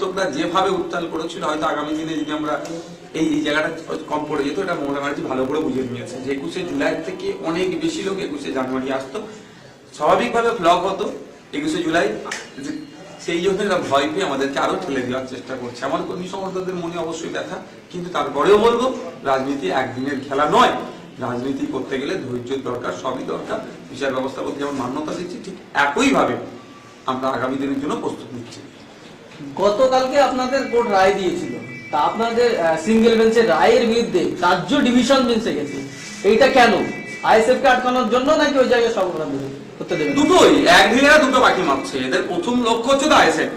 সমর্থকরা যেভাবে উত্তাল করেছিল, হয়তো আগামী দিনে যদি আমরা এই জায়গাটা কম পড়ে যেত, এটা মমতা ব্যানার্জি ভালো করে বুঝে নিয়েছে যে 21শে জুলাই থেকে অনেক বেশি লোক 21শে জানুয়ারি আসতো, স্বাভাবিকভাবে ফ্লপ হতো 21শে জুলাই। সেই জন্য এরা ভয় পেয়ে আমাদেরকে আরো ঠেলে দেওয়ার চেষ্টা করছে। আমার কর্মী সমর্থকদের মনে অবশ্যই ব্যথা, কিন্তু তারপরেও বলবো রাজনীতি একদিনের খেলা নয়। রাজনীতি করতে গেলে ধৈর্যের দরকার, সবই দরকার। বিচার ব্যবস্থা বলতে যেমন মান্যতা দিচ্ছি, ঠিক একইভাবে আমরা আগামী দিনের জন্য প্রস্তুত নিচ্ছি। গতকালকে আপনাদের কোর্ট রায় দিয়েছিল, তা আপনাদের সিঙ্গেল বেঞ্চের রায়ের বিরুদ্ধে রাজ্য ডিভিশন বেঞ্চে গেছে, এইটা কেন? আইএসএফ কে আটকানোর জন্য নাকি ওই জায়গায় সর্বগ্রাম করতে দেবে? দুটোই, একদিনে দুটো বাকি মারছে। এদের প্রথম লক্ষ্য হচ্ছে তো আইএসএফ।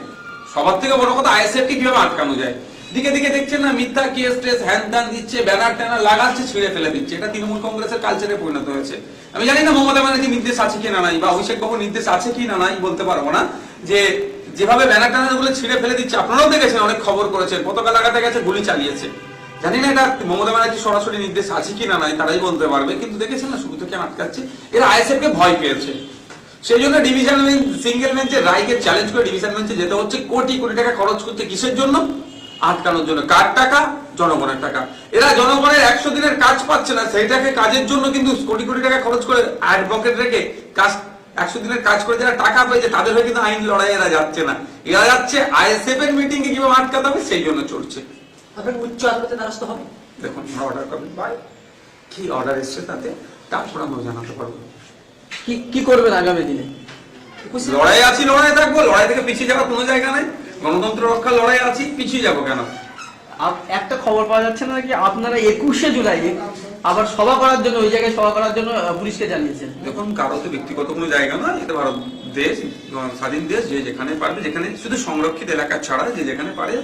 সবার থেকে বড় কথা আইএসএফ কে কিভাবে আটকানো যায়। দিকে দিকে দেখছেন না, মিথ্যা কেস টেস হ্যান ত্যান দিচ্ছে, ব্যানার ট্যানার লাগাচ্ছে, ছিঁড়ে ফেলে দিচ্ছে। এটা তৃণমূল কংগ্রেসের কালচারে পরিণত হয়েছে। আমি জানি না মমতা ব্যানার্জি নির্দেশ আছে কি না নাই, বা অভিষেক বাবুর নির্দেশ আছে কি না নাই বলতে পারবো না, যে যেভাবে ব্যানার ট্যানার গুলো ছিঁড়ে ফেলে দিচ্ছে। আপনারাও দেখেছেন, অনেক খবর করেছেন, পতাকা লাগাতে গেছে, গুলি চালিয়েছে। জানি না এটা মমতা ব্যানার্জি সরাসরি নির্দেশ আছে কি না নাই, তারাই বলতে পারবে। কিন্তু দেখেছেন না, শুরু থেকে আটকাচ্ছে। এরা আইএসএফ কে ভয় পেয়েছে। সেই জন্য ডিভিশন বেঞ্চ সিঙ্গেল বেঞ্চের রায়কে চ্যালেঞ্জ করে ডিভিশন বেঞ্চে যেতে হচ্ছে। কোটি কোটি টাকা খরচ করতে কিসের জন্য? আটকানোর জন্য। কার টাকা? জনগণের টাকা। এরা জনগণের 100 দিনের কাজ পাচ্ছে না, সেইটাকে কাজের জন্য কিন্তু কোটি কোটি টাকা খরচ করে অ্যাডভোকেট রেখে কাজ 100 দিনের কাজ করে যারা টাকা পেয়েছে তাদের হয়ে কিন্তু আইন লড়াই এরা যাচ্ছে না। এরা যাচ্ছে আইএসএফ এর মিটিং এ কিভাবে আটকাতে হবে সেই জন্য চলছে। আপনার উচ্চ আদালতে দ্বারস্থ হবে? দেখুন অর্ডার কপি পাই, কি অর্ডার এসছে তাতে, তারপর আমরা জানাতে পারবো কি করবেন আগামী দিনে। লড়াই আছি, লড়াই থাকবো। লড়াই থেকে পিছিয়ে যাওয়ার কোনো জায়গা নেই। গণতন্ত্র রক্ষার লড়াই আছি, পিছিয়ে যাবো কেন? একটা খবর পাওয়া যাচ্ছে না কি আপনারা 21শে জুলাই আবার সভা করার জন্য, ওই জায়গায় সভা করার জন্য পুলিশকে জানিয়েছেন? দেখুন কারো তো ব্যক্তিগত কোনো জায়গা নয়, এটা ভারত দেশ, স্বাধীন দেশ। যে যেখানে পারবে, যেখানে শুধু সংরক্ষিত এলাকা ছাড়া যে যেখানে পারে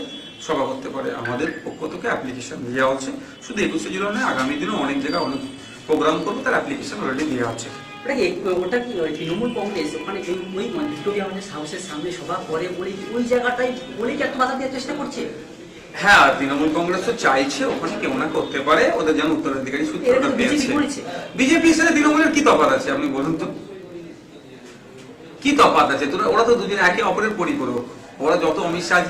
সভা করতে পারে। আমাদের পক্ষ থেকে অ্যাপ্লিকেশন দেওয়া হচ্ছে। শুধু 21শে জুলাই নয়, আগামী দিনে অনেক জায়গায় অনেক প্রোগ্রাম করবো, তার অ্যাপ্লিকেশন অলরেডি দেওয়া আছে। ওটা কি তৃণমূল কংগ্রেস ওখানে ওই ভিক্টোরিয়া হাউসের সামনে সভা করে বলে ওই জায়গাটাই বলে কি একটা বাধা দেওয়ার চেষ্টা করছে? হ্যাঁ, তৃণমূল কংগ্রেস তো চাইছে ওখানে কেউ না করতে পারে, ওদের যেন উত্তরাধিকারী সূত্রটা পেয়েছে। বিজেপির সাথে তৃণমূলের কি তফাৎ আছে আপনি বলুন তো? কি তফাৎ আছে? ওরা তো দুজনে একে অপরের পরিপূরক। ওরা যত অমিত শাহ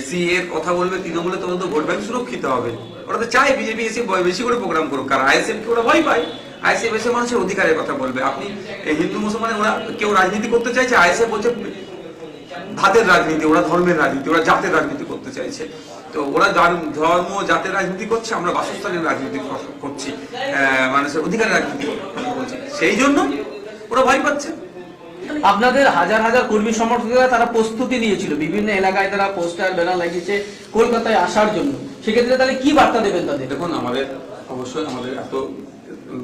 সি এর কথা বলবে তৃণমূলে, তত ভোট ব্যাংক সুরক্ষিত হবে। ওরা তো চায় বিজেপি এসে বেশি করে প্রোগ্রাম করুক। কারণ আইএসএফ কে ওরা ভয় পায়। আইএসএফ এসে মানুষের অধিকারের কথা বলবে। আপনি হিন্দু মুসলমানে ওরা কেউ রাজনীতি করতে চাইছে, আইএসএফ বলছে ভাতের রাজনীতি, ওরা ধর্মের রাজনীতি, ওরা জাতের রাজনীতি করতে চাইছে। তো ওরা ধর্ম জাতের রাজনীতি করছে, আমরা বাসস্থানের রাজনীতি করছি, মানুষের অধিকারের রাজনীতি করছি। সেই জন্য ওরা ভয় পাচ্ছে। আপনাদের হাজার হাজার কর্মী সমর্থকরা তারা প্রস্তুতি নিয়েছিল, বিভিন্ন এলাকায় তারা পোস্টার ব্যানার লাগিয়েছে কলকাতায় আসার জন্য। সেক্ষেত্রে তাহলে কি বার্তা দেবেন তাদের? দেখুন অবশ্যই আমাদের এত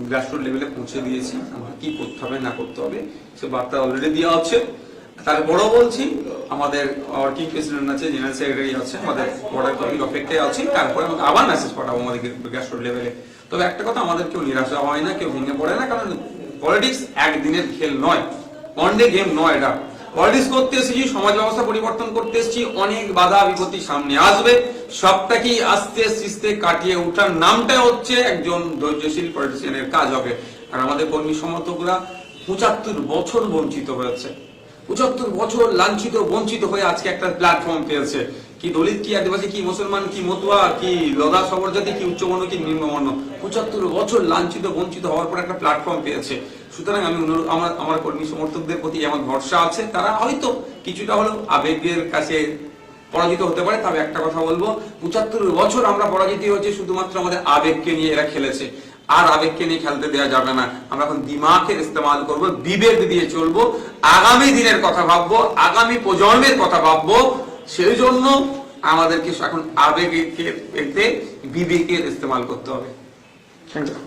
গ্রাসরুট লেভেলে পৌঁছে দিয়েছি, আমরা কি করতে হবে না করতে হবে সে বার্তা অলরেডি দেওয়া হচ্ছে। তারপরে বলছি আমাদের ওয়ার্কিং প্রেসিডেন্ট আছে, জেনারেল সেক্রেটারি আছে, আমাদের অর্ডার কপির অপেক্ষায় আছি। তারপরে আবার মেসেজ পাঠাবো আমাদের গ্রাসরুট লেভেলে। তবে একটা কথা, আমাদের কেউ নিরাশা হয় না, কেউ ভেঙে পড়ে না। কারণ পলিটিক্স একদিনের খেল নয়, ওয়ান ডে গেম নয়। এটা পলিটিক্স করতে এসেছি, সমাজ ব্যবস্থা পরিবর্তন করতে এসেছি। অনেক বাধা বিপত্তি সামনে আসবে, সবটাকেই আস্তে আস্তে কাটিয়ে ওঠার নামটা হচ্ছে একজন ধৈর্যশীল পলিটিশিয়ানের কাজ হবে। আর আমাদের কর্মী সমর্থকরা 75 বছর বঞ্চিত হয়েছে, 75 বছর লাঞ্ছিত বঞ্চিত হয়ে আজকে একটা প্ল্যাটফর্ম পেয়েছে। কি দলিত, কি আদিবাসী, কি মুসলমান, কি মতুয়া, কি লদা সবরজাতি, কি উচ্চবর্ণ, কি নিম্নবর্ণ, 75 বছর লাঞ্ছিত বঞ্চিত হওয়ার পর একটা প্ল্যাটফর্ম পেয়েছে। সুতরাং আমি আমার কর্মী সমর্থকদের প্রতি আমার ভরসা আছে। তারা হয়তো কিছুটা হলেও আবেগের কাছে পরাজিত হতে পারে, তবে একটা কথা বলবো, 75 বছর আমরা পরাজিত হয়েছি শুধুমাত্র আমাদের আবেগকে নিয়ে এরা খেলেছে। আর আবেগকে নিয়ে খেলতে দেওয়া যাবে না। আমরা এখন দিমাগের ইস্তেমাল করবো, বিবেক দিয়ে চলবো, আগামী দিনের কথা ভাববো, আগামী প্রজন্মের কথা ভাববো। সেই জন্য আমাদেরকে এখন আবেগের বিবেকের ইস্তেমাল করতে হবে। Thank you.